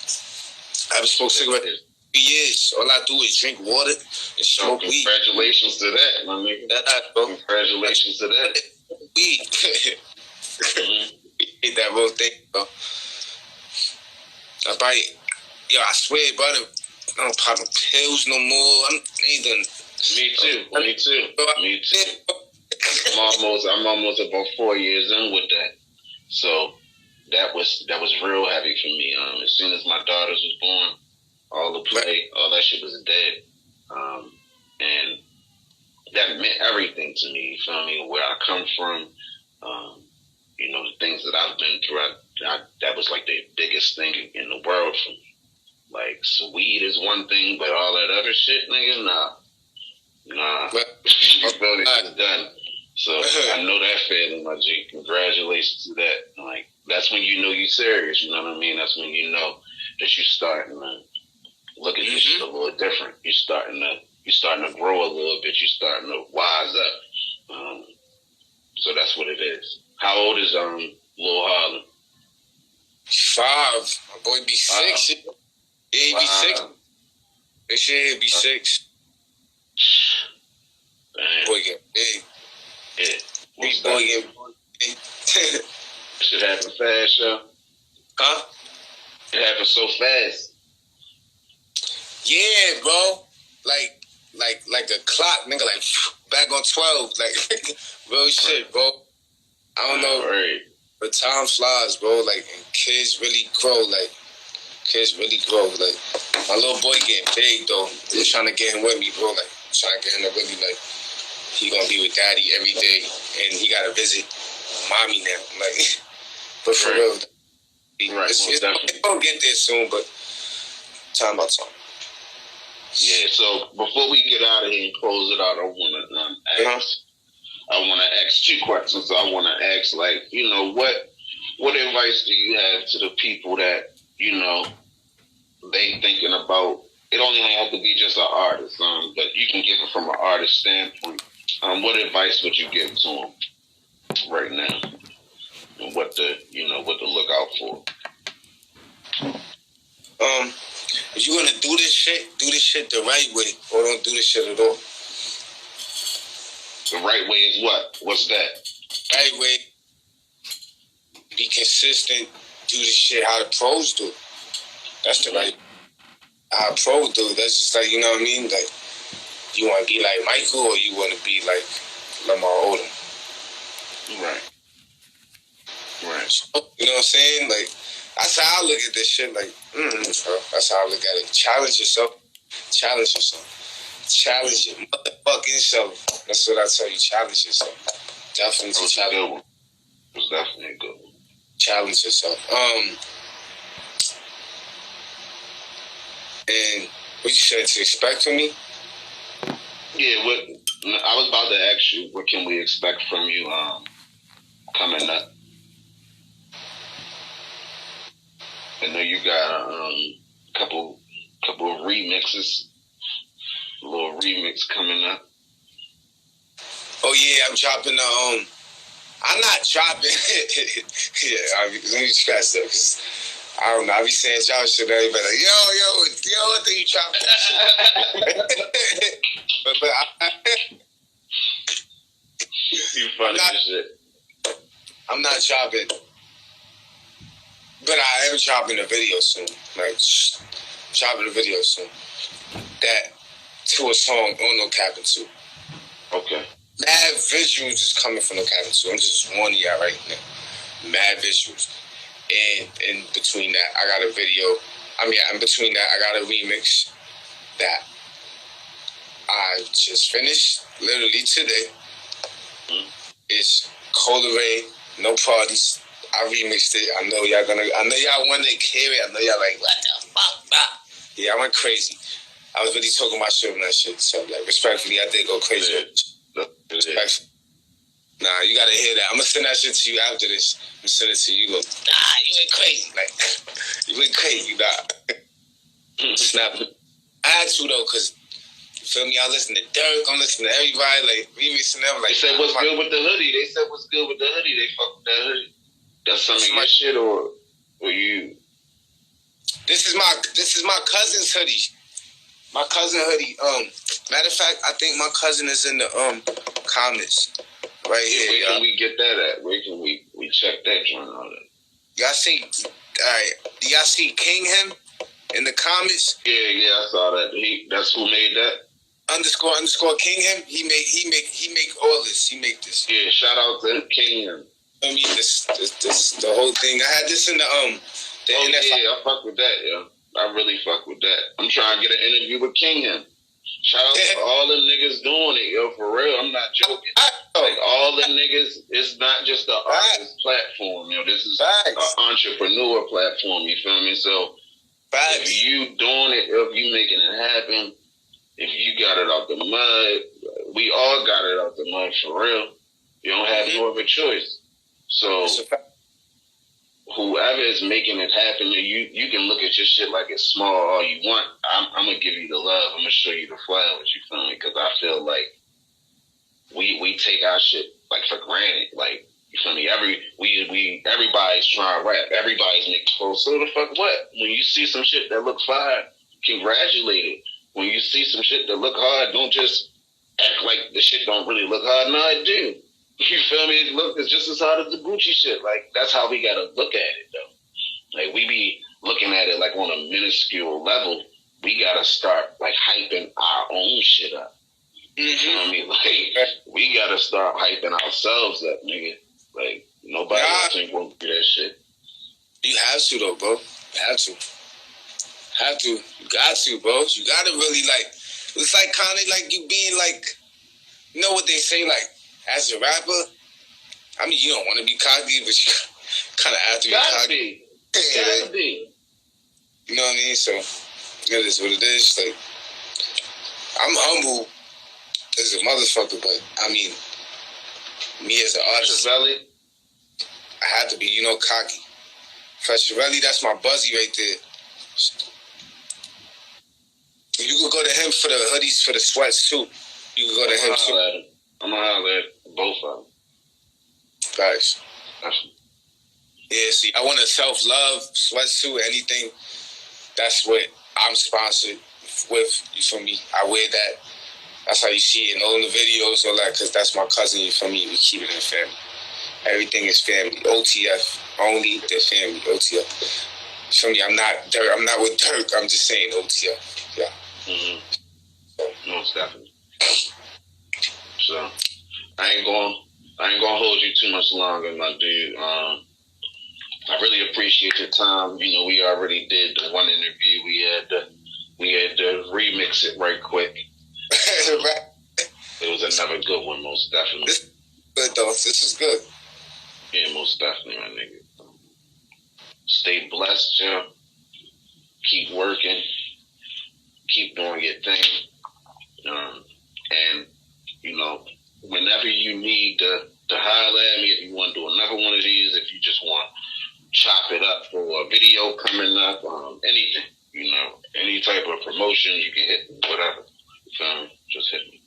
I haven't smoked cigarettes in 3 years. All I do is drink water and smoke weed. Congratulations to that, my nigga. Bro. Congratulations to that. Weed. Hate that whole thing, bro. I swear, brother, I don't pop no pills no more. Me too. I'm almost about 4 years in with that. So that was real heavy for me. As soon as my daughters was born, all the play, all that shit was dead. And that meant everything to me. You feel me? Where I come from, you know, the things that I've been through, that was like the biggest thing in the world for me. Like, so weed is one thing, but all that other shit, nigga, nah. You feel me? It's done. So I know that feeling, my G. Congratulations to that. Like, that's when you know you're serious. You know what I mean? That's when you know that you're starting to look at this shit a little different. You're starting to grow a little bit. You're starting to wise up. So that's what it is. How old is Lil Harlem? 5. My boy be 6. Yeah, he be 6. This year he'll be 6. Damn. Boy get big. Yeah. Big boy get big. Shit happen fast, yo. Huh? It happened so fast. Yeah, bro. Like a clock, nigga. Like back on 12. Like real shit, bro. I don't know. Right. But time flies, bro. Like, and kids really grow. Like, Like, my little boy getting big, though. I'm trying to get him with me, bro. Like, I'm trying to get him to really, like, he gonna be with daddy every day. And he gotta visit mommy now. Like, but for real. Right. It's gonna get there soon, but time by time. Yeah, so before we get out of here and close it out, I want to ask 2 questions. I want to ask, like, you know, what advice do you have to the people that, you know, they thinking about, it only have to be just an artist, but you can give it from an artist standpoint. What advice would you give to them right now? And what to look out for? If you're gonna do this shit the right way, or don't do this shit at all. The right way is what? What's that? Right way, be consistent, do the shit how the pros do. That's the right. How pros do. That's just like, you know what I mean? Like, you want to be like Michael, or you want to be like Lamar Odom. Right. So, you know what I'm saying? Like, that's how I look at this shit. Like, that's how I look at it. Challenge yourself. Challenge your motherfucking self. That's what I tell you. Challenge yourself. Definitely challenge. It was definitely a good one. Challenge yourself. And what you said to expect from me? Yeah, I was about to ask you, what can we expect from you coming up? I know you got a couple of remixes, a little remix coming up. Oh yeah, I'm dropping I'm not dropping. Yeah, let me scratch that, because I don't know. I be saying y'all shit, everybody like, yo, what think you dropping that shit? but You funny as shit. I'm not dropping, but I am dropping a video soon. Like, dropping a video soon. That to a song on No Cappin 2. Okay. Mad visuals is coming from No Cappin 2. I'm just warning y'all right now. Mad visuals. And in between that, I got a video. In between that, I got a remix that I just finished literally today. It's Cold Rain, No Parties. I remixed it. I know y'all want to hear it. I know y'all like, what the fuck? Yeah, I went crazy. I was really talking my shit on that shit. So, like, respectfully, I did go crazy. Respectfully. Nah, you gotta hear that. I'm gonna send that shit to you after this. I'm gonna send it to you. You go, nah, you went crazy. Like, you went crazy, nah. Snap. I had to, though, because, you feel me? I listen to Dirk. I'm listening to everybody, like, remixing them. Like, they said, what's good with the hoodie? They said, what's good with the hoodie? They fuck with that hoodie. That's some of your shit, or you? This is my cousin's hoodie. My cousin hoodie. Matter of fact, I think my cousin is in the comments right here. Where can we get that at? Where can we check that joint out at? Y'all see? All right. Do y'all see King him in the comments? Yeah, I saw that. That's who made that. _ King him. He make all this. He make this. Yeah, shout out to King him. I mean, this the whole thing. I had this in the I fuck with that, yo. I really fuck with that. I'm trying to get an interview with King him. Shout out to all the niggas doing it, yo, for real. I'm not joking. Like, all the niggas, it's not just an artist platform, yo. This is an entrepreneur platform, you feel me? So, if you doing it, if you making it happen, if you got it out the mud, we all got it out the mud, for real. You don't have no other choice. So, whoever is making it happen, you can look at your shit like it's small all you want. I'm going to give you the love. I'm going to show you the flowers, you feel me? Because I feel like we take our shit, like, for granted. Like, you feel me? Everybody's trying to rap. Everybody's making clothes. So the fuck what? When you see some shit that look fire, congratulate it. When you see some shit that look hard, don't just act like the shit don't really look hard. No, it do. You feel me? It's just as hard as the Gucci shit. Like, that's how we gotta look at it, though. Like, we be looking at it, like, on a minuscule level. We gotta start, like, hyping our own shit up. You know what I mean? Like, we gotta start hyping ourselves up, nigga. Like, nobody else ain't gonna do that shit. You have to, though, bro. You have to. You got to, bro. You gotta really, like, it's like kind of like you being, like, you know what they say, like, as a rapper, I mean, you don't want to be cocky, but you kind of have to be cocky. Gotta be. You know what I mean? So, it is what it is. Like, I'm humble as a motherfucker, but, I mean, me as an artist, I have to be, cocky. Fresharelli, that's my buzzy right there. You could go to him for the hoodies, for the sweats, too. You could go to him, too. I'm gonna holler at both of them. Guys. Yeah, see, I want to self-love, sweatsuit, anything. That's what I'm sponsored with, you feel me? I wear that. That's how you see it in all the videos, all that, because that's my cousin, you feel me? We keep it in family. Everything is family. OTF. Only the family. OTF. You feel me? I'm not with Dirk. I'm just saying OTF. Yeah. Mm-hmm. Most definitely. So I ain't gonna hold you too much longer, my dude. I really appreciate your time. We already did the one interview. We had to remix it right quick. It was another good one, most definitely. This is good though. This is good. Yeah, most definitely, my nigga. Stay blessed, Jim. Keep working. Keep doing your thing. And whenever you need to holler at me, if you want to do another one of these, if you just want to chop it up for a video coming up, anything, any type of promotion, you can hit me, whatever. Just hit me.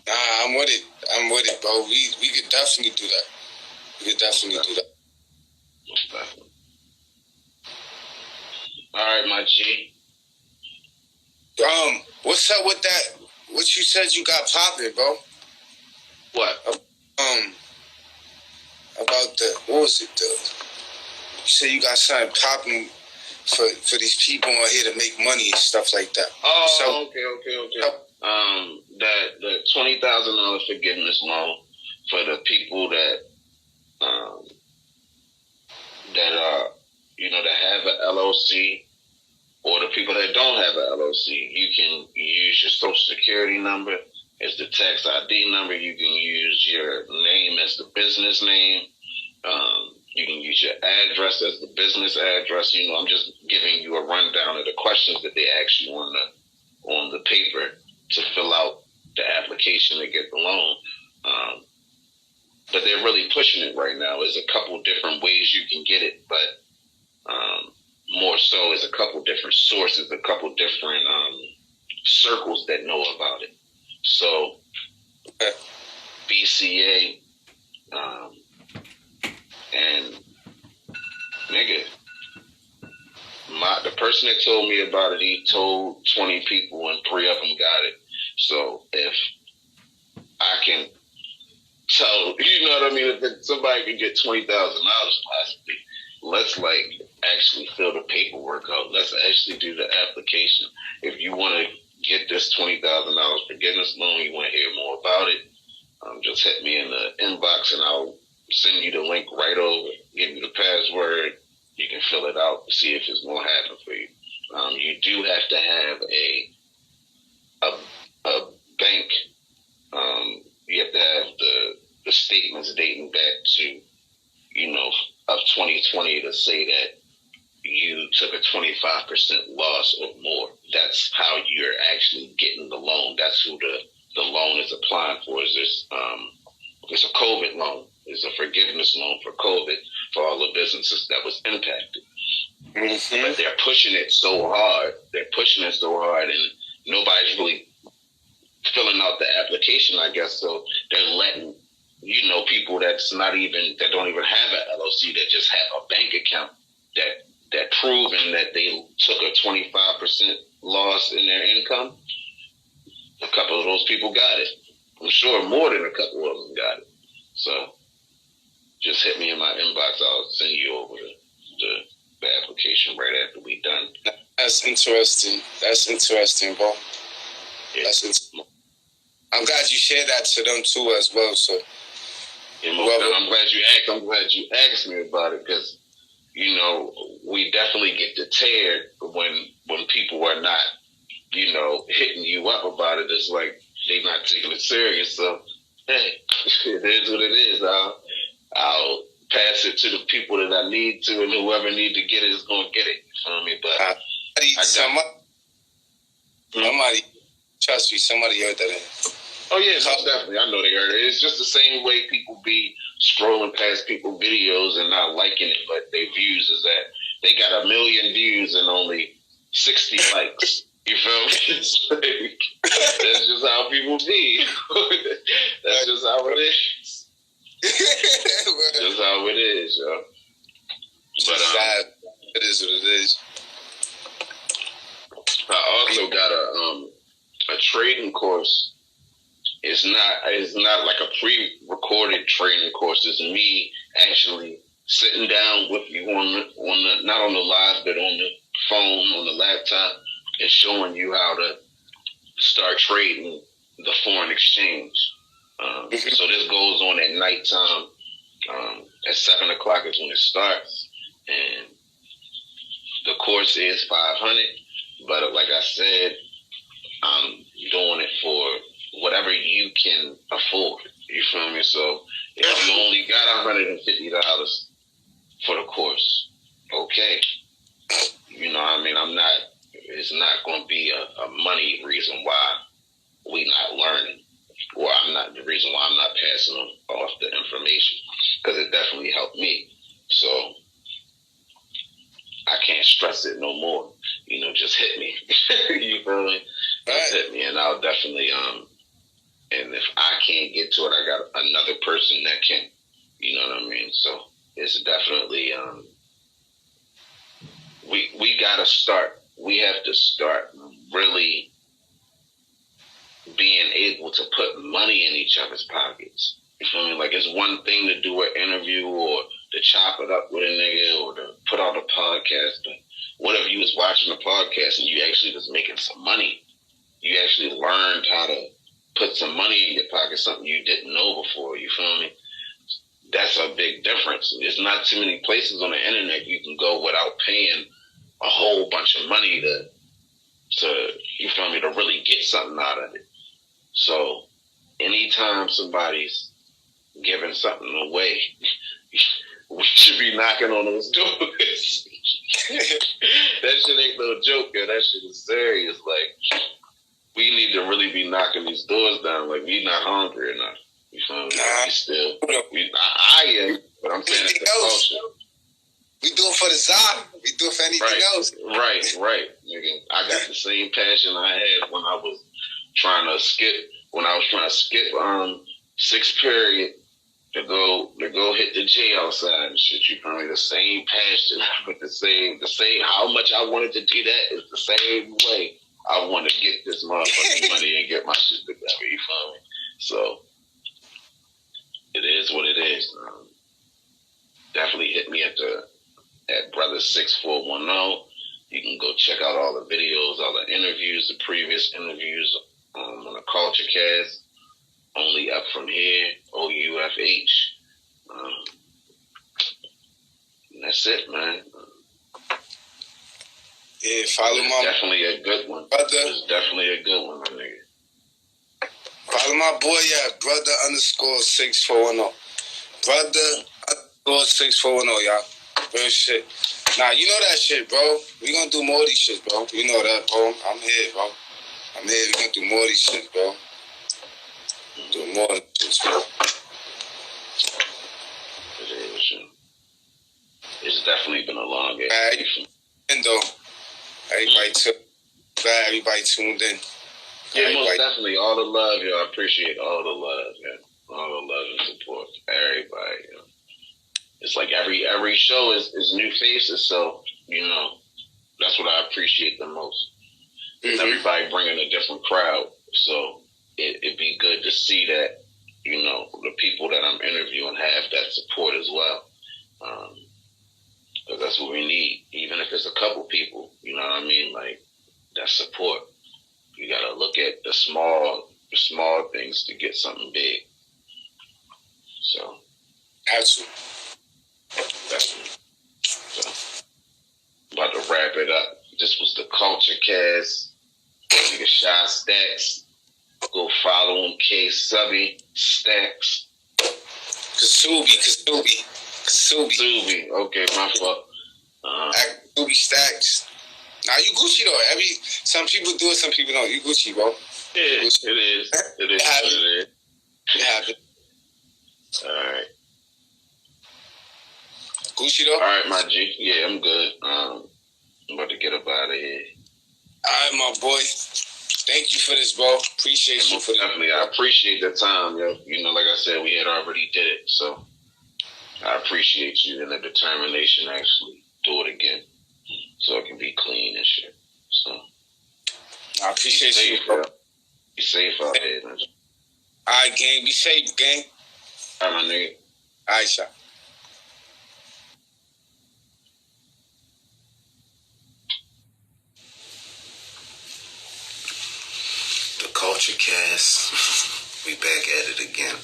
Nah, I'm with it, bro. We could definitely do that. Most definitely. All right, my G. What's up with that? What you said you got popping, bro? What? About what was it? You said you got something popping for these people on here to make money and stuff like that. Oh, so, okay. The $20,000 forgiveness loan for the people that that have an LLC, or the people that don't have an LLC. You can use your social security number as the tax ID number. You can use your name as the business name. You can use your address as the business address. I'm just giving you a rundown of the questions that they ask you on the paper to fill out the application to get the loan. But they're really pushing it right now. There's a couple different ways you can get it, but more so is a couple different sources, a couple different circles that know about it. So BCA and nigga, the person that told me about it, he told 20 people and 3 of them got it. So if I can tell, you know what I mean, if somebody can get $20,000 possibly, let's actually fill the paperwork out. Let's actually do the application. If you want to get this $20,000 forgiveness loan, you want to hear more about it, just hit me in the inbox and I'll send you the link right over. Give you the password. You can fill it out, see if it's going to happen for you. You do have to have a bank. You have to have the statements dating back to, of 2020 to say that you took a 25% loss or more. That's how you're actually getting the loan. That's who the loan is applying for. It's a COVID loan. It's a forgiveness loan for COVID for all the businesses that was impacted. Mm-hmm. But they're pushing it so hard. And nobody's really filling out the application, I guess. So they're letting, people that don't even have an LLC, that just have a bank account that proving that they took a 25% loss in their income. A couple of those people got it. I'm sure more than a couple of them got it. So just hit me in my inbox. I'll send you over the application right after we done. That's interesting, bro. Yeah. I'm glad you shared that to them too as well. So I'm glad you asked me about it, because we definitely get deterred when people are not hitting you up about it. It's like they not taking it serious. So hey, it is what it is. I'll pass it to the people that I need to, and whoever need to get it is going to get it. You feel me? But somebody, trust me, somebody heard that. Oh, yeah, definitely. I know they heard it. It's just the same way people be scrolling past people's videos and not liking it, but their views is that they got 1 million views and only 60 likes. You feel me? That's just how people be. That's just how it is. Just how it is, yo. But it is what it is. I also got a trading course. It's not like a pre-recorded training course. It's me actually sitting down with you not on the live, but on the phone, on the laptop, and showing you how to start trading the foreign exchange. So this goes on at nighttime. At 7 o'clock is when it starts, and the course is $500. But like I said, I'm doing it for whatever you can afford. You feel me? So if you only got $150 for the course, okay. It's not going to be a money reason why we not learning, or the reason why I'm not passing off the information, because it definitely helped me. So I can't stress it no more. Just hit me. You feel me? Just hit me, and I'll definitely and if I can't get to it, I got another person that can. You know what I mean? So it's definitely we gotta start. We have to start really being able to put money in each other's pockets. You feel me? Like, it's one thing to do an interview or to chop it up with a nigga or to put out a podcast. Or what if you was watching a podcast and you actually was making some money? You actually learned how to put some money in your pocket, something you didn't know before. You feel me? That's a big difference. There's not too many places on the internet you can go without paying a whole bunch of money to you feel me, to really get something out of it. So anytime somebody's giving something away, we should be knocking on those doors. That shit ain't no joke, yo. That shit is serious. Like, we need to really be knocking these doors down. Like, we not hungry enough. You feel me? Nah. We still, I am, but I'm saying it's the culture. We do it for the Zod. We do it for anything else. Right. Nigga, I got the same passion I had when I was trying to skip sixth period to go hit the J outside and shit. You feel me? The same passion, but the same how much I wanted to do that is the same way I want to get this motherfucking money and get my shit together. You feel me? So it is what it is. Definitely hit me at Brother 6410. You can go check out all the videos, all the interviews, the previous interviews on the Culture Cast. Only Up From Here, OUFH. And that's it, man. Yeah, follow my... Definitely a good one. Brother. It's definitely a good one, my nigga. Follow my boy at brother_6410. Brother_6410, y'all. Real shit. Nah, you know that shit, bro. We gonna do more of these shit, bro. You know that, bro. I'm here, bro. I'm here. We gonna do more of these shit, bro. Do more of this, bro. It's definitely been a long game. And though, everybody tuned in. Yeah, most definitely. All the love, yo. I appreciate all the love, man. All the love and support. Everybody, yo. It's like every show is new faces, so, you know, that's what I appreciate the most. Mm-hmm. Everybody bringing a different crowd, so it'd be good to see that, you know, the people that I'm interviewing have that support as well. Because that's what we need. Even if it's a couple people, you know what I mean? Like, that support. You got to look at the small things to get something big. So. Absolutely. Definitely. So, about to wrap it up. This was the Culture Cast. Nigga Shy Stacks. Go follow him, K Subby Stacks. Kasubi. Okay, my fault. Kasubi Stacks. Now you Gucci though. Some people do it, some people don't. You Gucci, bro. Yeah, Gucci. it is. It is. It happened. All right. Gucci though. All right, my G. Yeah, I'm good. I'm about to get up out of here. All right, my boy. Thank you for this, bro. Appreciate you for this. Definitely, I appreciate the time, yo. You know, like I said, we had already did it, so I appreciate you and the determination to actually do it again, so it can be clean and shit. So I appreciate you, bro. Be safe out there, man. All right, gang. Be safe, gang. All right, my nigga. All right, Sha. Culture Cast. We back at it again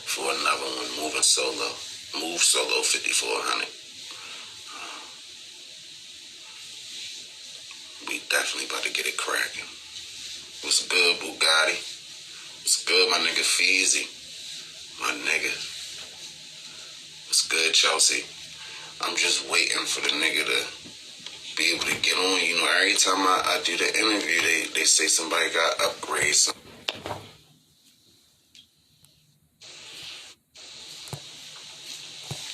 for another one. Moving solo. Move solo 5400. We definitely about to get it cracking. What's good, Bugatti? What's good, my nigga Feezy? My nigga. What's good, Chelsea? I'm just waiting for the nigga to be able to get on. You know, every time I do the interview, they say somebody got upgrades.